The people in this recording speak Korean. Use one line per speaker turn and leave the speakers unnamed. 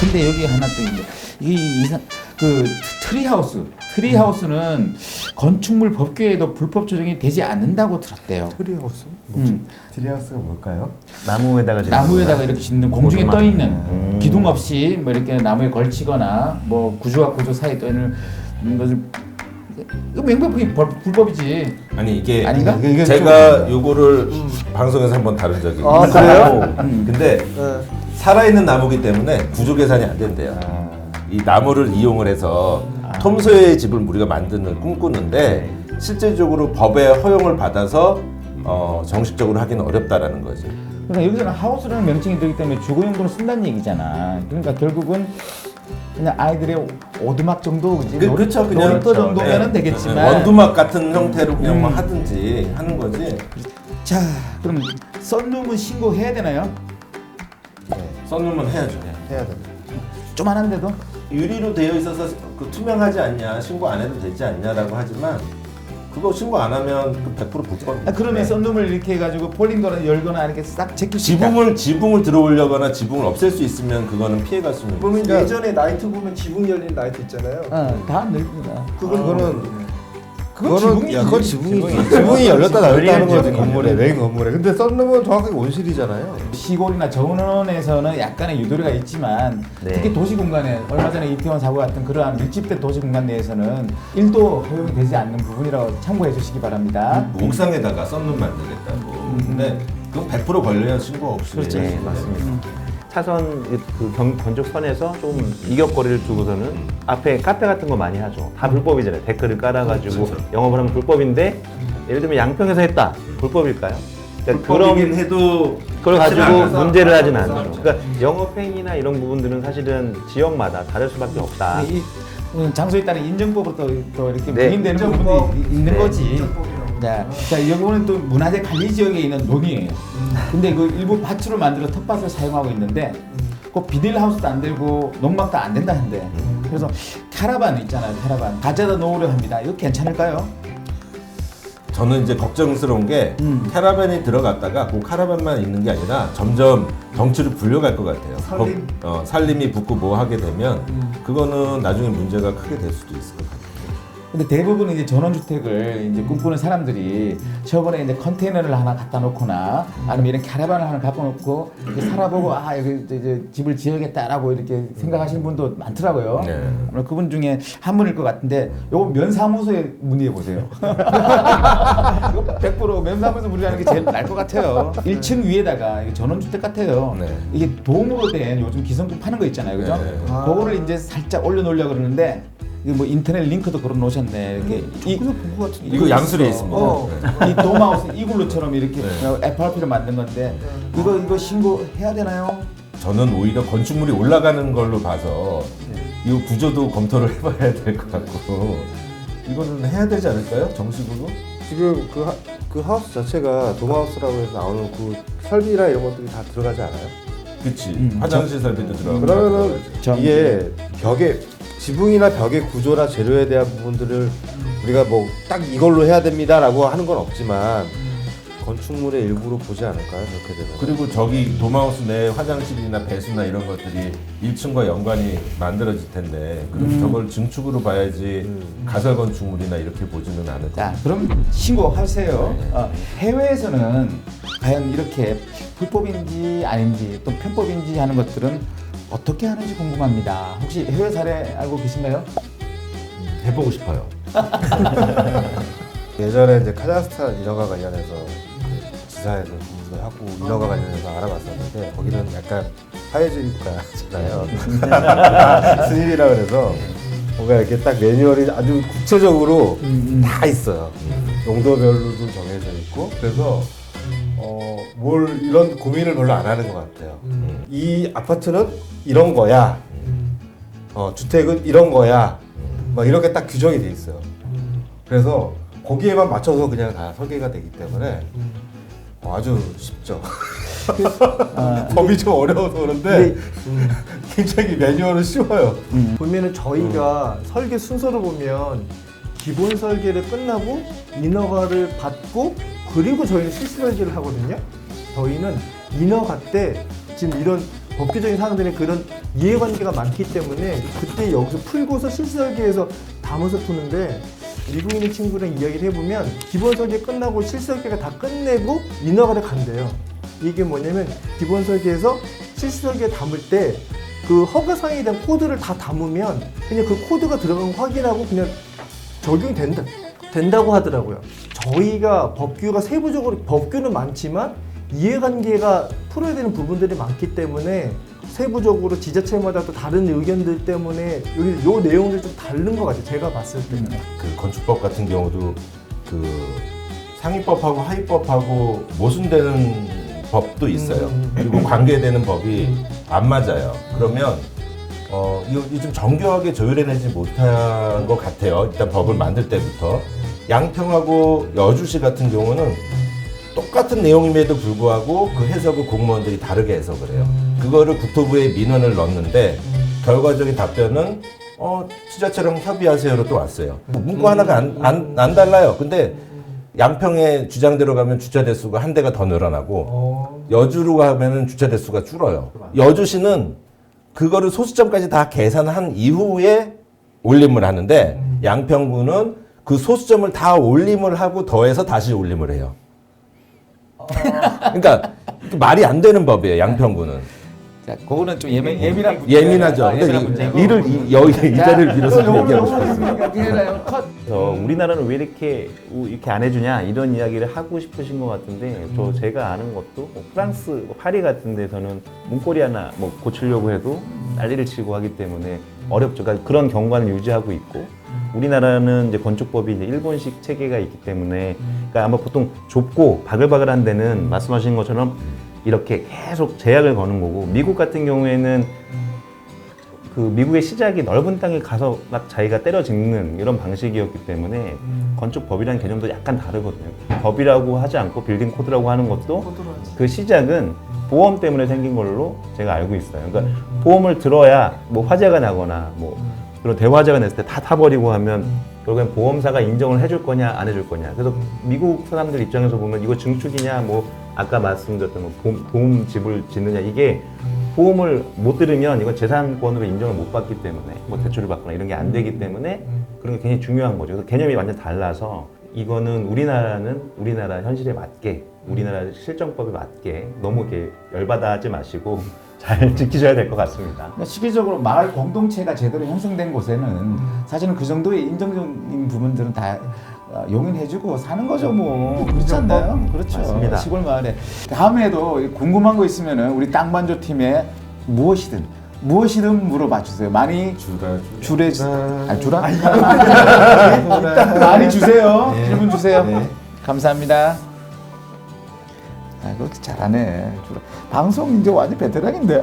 근데 여기 하나 또 있는데 그 트리하우스는 건축물 법규에도 불법 조정이 되지 않는다고 들었대요.
트리하우스? 뭐지? 트리하우스가 뭘까요?
나무에다가
이렇게 짓는 공중에 떠 있는 기둥 없이 뭐 이렇게 나무에 걸치거나 뭐 구조와 구조 사이에 떠 있는 것을 이거 명백히 불법이지.
아니 이게
아닌가?
제가 요거를 방송에서 한번 다룬 적이 있어요.
그래요?
근데 살아있는 나무기 때문에 구조 계산이 안 된대요. 이 나무를 이용을 해서 톰소의 집을 우리가 꿈꾸는데 실질적으로 법의 허용을 받아서 정식적으로 하기는 어렵다라는 거지.
그러니까 여기서는 하우스라는 명칭이 들기 때문에 주거용도로 쓴다는 얘기잖아. 그러니까 결국은 그냥 아이들의 오두막 정도,
그렇죠. 그냥
놀이터 정도면은 되겠지만
원두막 같은 형태로 그냥 뭐 하든지 하는 거지.
자, 그럼 썬룸은 신고해야 되나요?
썬룸은 해야죠.
해야 됩니다.
조만한데도?
유리로 되어 있어서 투명하지 않냐, 신고 안 해도 되지 않냐라고 하지만 그거 신고 안 하면 100% 불법입니다.
그러면 썬룸을 이렇게 해가지고 폴링거나 열거나 이렇게 싹 제낄 수 있다.
지붕을 들어오려거나 지붕을 없앨 수 있으면 그거는 피해갈 수 있는 거죠.
그러면 예전에 나이트 보면 지붕 열린 나이트 있잖아요.
다 넓습니다.
그건 지붕이 열렸다 닫았다 하는 거지. 건물에 메인 건물에. 근데 썬룸은 정확하게 온실이잖아요.
시골이나 전원에서는 약간의 유도리가 있지만 특히 도시 공간에 얼마 전에 이태원 사고 같은 그러한 밀집된 도시 공간 내에서는 1도 허용이 되지 않는 부분이라고 참고해 주시기 바랍니다.
옥상에다가 썬룸 만들겠다고. 근데 그건 100% 걸려요, 신고 없이.
그렇죠.
네, 맞습니다. 차선 건축선에서 좀 이격거리를 두고서는 앞에 카페 같은 거 많이 하죠. 다 불법이잖아요. 데크를 깔아가지고 영업을 하면 불법인데 예를 들면 양평에서 했다. 불법일까요? 그러니까
불법이긴 해도
그걸 가지고
않아서.
문제를 하진 않죠. 그러니까 영업행위나 이런 부분들은 사실은 지역마다 다를 수밖에 없다.
이 장소에 따른 인정법으로 또 이렇게
네.
부인되는 부분도 있는
네.
거지. 자, 여기는 또 문화재 관리 지역에 있는 논이에요. 근데 그 일부 밭으로 만들어 텃밭을 사용하고 있는데 그 비닐하우스도 안 되고 농막도 안 된다 한대. 그래서 캐러반 있잖아요, 캐러반 가져다 놓으려 합니다. 이거 괜찮을까요?
저는 이제 걱정스러운 게 캐러밴이 들어갔다가 그 캐러밴만 있는 게 아니라 점점 덩치를 불려갈 것 같아요. 살림이 붙고 뭐 하게 되면 그거는 나중에 문제가 크게 될 수도 있을 것 같아요.
근데 대부분 이제 전원주택을 이제 꿈꾸는 사람들이 저번에 이제 컨테이너를 하나 갖다 놓거나 아니면 이런 캐러반을 하나 갖고 놓고 이렇게 살아보고 여기 이제 집을 지어야겠다라고 이렇게 생각하시는 분도 많더라고요.
네.
아마 그분 중에 한 분일 것 같은데 요거 면사무소에 문의해 보세요. 이거 100% 면사무소 문의하는 게 제일 나을 것 같아요. 1층 위에다가 이게 전원주택 같아요.
네.
이게 도움으로 된 요즘 기성품 파는 거 있잖아요, 그죠?
네.
그거를 이제 살짝 올려놓으려고 그러는데. 이거 뭐 인터넷 링크도 걸어 놓으셨네. 이렇게
이거 양수리에 있습니다.
이 돔하우스 이글루처럼 이렇게 FRP를 만든 건데 이거 신고해야 되나요?
저는 오히려 건축물이 올라가는 걸로 봐서 이 구조도 검토를 해봐야 될 것 같고 이거는 해야 되지 않을까요? 정식으로?
지금 그 하우스 자체가 돔하우스라고 해서 나오는 그 설비나 이런 것들이 다 들어가지 않아요?
그치. 화장실 설비도 들어가고.
그러면은
전-
이게 지붕이나 벽의 구조나 재료에 대한 부분들을 우리가 뭐 딱 이걸로 해야 됩니다라고 하는 건 없지만 건축물의 일부로 보지 않을까요? 그렇게 되면.
그리고 저기 돔하우스 내 화장실이나 배수나 이런 것들이 1층과 연관이 만들어질 텐데 그럼 저걸 증축으로 봐야지 가설 건축물이나 이렇게 보지는 않을
자,
거예요.
그럼 신고하세요. 해외에서는 과연 이렇게 불법인지 아닌지 또 편법인지 하는 것들은 어떻게 하는지 궁금합니다. 혹시 해외 사례 알고 계신가요?
해보고 싶어요.
예전에 이제 카자흐스탄 인허가 관련해서 그 지사에서 공부도 하고 인허가 관련해서 알아봤었는데 거기는 약간 사회주의 국가잖아요. 스님이라 그래서 뭔가 이렇게 딱 매뉴얼이 아주 구체적으로 다 있어요. 용도별로도 정해져 있고 그래서 뭘 이런 고민을 별로 안 하는 것 같아요. 이 아파트는 이런 거야. 주택은 이런 거야. 막 이렇게 딱 규정이 돼 있어요. 그래서 거기에만 맞춰서 그냥 다 설계가 되기 때문에 아주 쉽죠. 법이 좀 어려워서 그런데 굉장히 매뉴얼은 쉬워요.
보면은 저희가 설계 순서를 보면 기본 설계를 끝나고 인허가를 받고 그리고 저희는 실시 설계를 하거든요. 저희는 인허가 때 지금 이런 법규적인 사항들이 그런 이해관계가 많기 때문에 그때 여기서 풀고서 실설계에서 담아서 푸는데 미국인의 친구랑 이야기를 해보면 기본 설계 끝나고 실설계가 다 끝내고 인허가를 간대요. 이게 뭐냐면 기본 설계에서 실설계 담을 때 그 허가사항에 대한 코드를 다 담으면 그냥 그 코드가 들어간 거 확인하고 그냥 적용이 된다고 하더라고요. 저희가 법규가 세부적으로 법규는 많지만 이해관계가 풀어야 되는 부분들이 많기 때문에 세부적으로 지자체마다 또 다른 의견들 때문에 여기 요 내용들이 좀 다른 것 같아요. 제가 봤을 때는.
그 건축법 같은 경우도 그 상위법하고 하위법하고 모순되는 법도 있어요. 그리고 관계되는 법이 안 맞아요. 그러면 이거 좀 정교하게 조율해내지 못한 것 같아요. 일단 법을 만들 때부터. 양평하고 여주시 같은 경우는 똑같은 내용임에도 불구하고 그 해석을 공무원들이 다르게 해석을 해요. 그거를 국토부에 민원을 넣었는데 결과적인 답변은 지자체랑 협의하세요로 또 왔어요. 문구 하나가 안 달라요. 근데 양평의 주장대로 가면 주차 대수가 한 대가 더 늘어나고 여주로 가면은 주차 대수가 줄어요. 여주시는 그거를 소수점까지 다 계산한 이후에 올림을 하는데 양평구는 그 소수점을 다 올림을 하고 더해서 다시 올림을 해요. 그러니까 말이 안 되는 법이에요. 양평구는.
자, 그거는 좀 예민한 문제.
예민하죠.
예민한
근데
문제고.
이 자리를 빌어서 좀 얘기하고 싶었습니다.
그래서 우리나라는 왜 이렇게 안 해주냐 이런 이야기를 하고 싶으신 것 같은데 제가 아는 것도 뭐 프랑스 파리 같은 데서는 문고리 하나 뭐 고치려고 해도 난리를 치고 하기 때문에 어렵죠. 그러니까 그런 경관을 유지하고 있고 우리나라는 이제 건축법이 이제 일본식 체계가 있기 때문에 그러니까 아마 보통 좁고 바글바글한 데는 말씀하신 것처럼 이렇게 계속 제약을 거는 거고 미국 같은 경우에는 그 미국의 시작이 넓은 땅에 가서 막 자기가 때려 짓는 이런 방식이었기 때문에 건축법이라는 개념도 약간 다르거든요. 법이라고 하지 않고 빌딩 코드라고 하는 것도 그 시작은 보험 때문에 생긴 걸로 제가 알고 있어요. 그러니까 보험을 들어야 뭐 화재가 나거나 뭐 그런 대화재가 냈을 때 다 타버리고 하면 결국엔 보험사가 인정을 해줄 거냐 안 해줄 거냐. 그래서 미국 사람들 입장에서 보면 이거 증축이냐 뭐 아까 말씀드렸던 뭐 보험 집을 짓느냐 이게 보험을 못 들으면 이건 재산권으로 인정을 못 받기 때문에 뭐 대출을 받거나 이런 게 안 되기 때문에 그런 게 굉장히 중요한 거죠. 그래서 개념이 완전 달라서 이거는 우리나라 현실에 맞게 우리나라 실정법에 맞게 너무 이렇게 열받아 하지 마시고 잘 지키셔야 될 것 같습니다.
그러니까 시기적으로 마을 공동체가 제대로 형성된 곳에는 사실은 그 정도의 인정적인 부분들은 다 용인해주고 사는 거죠, 뭐. 그렇지 않나요? 그렇죠.
맞습니다.
시골 마을에. 다음에도 궁금한 거 있으면은 우리 땅반조 팀에 무엇이든 물어봐 주세요. 많이 주래 주라? 많이 주세요. 질문 주세요. 감사합니다. 아, 그렇게 잘하네. 방송 이제 완전 베테랑인데.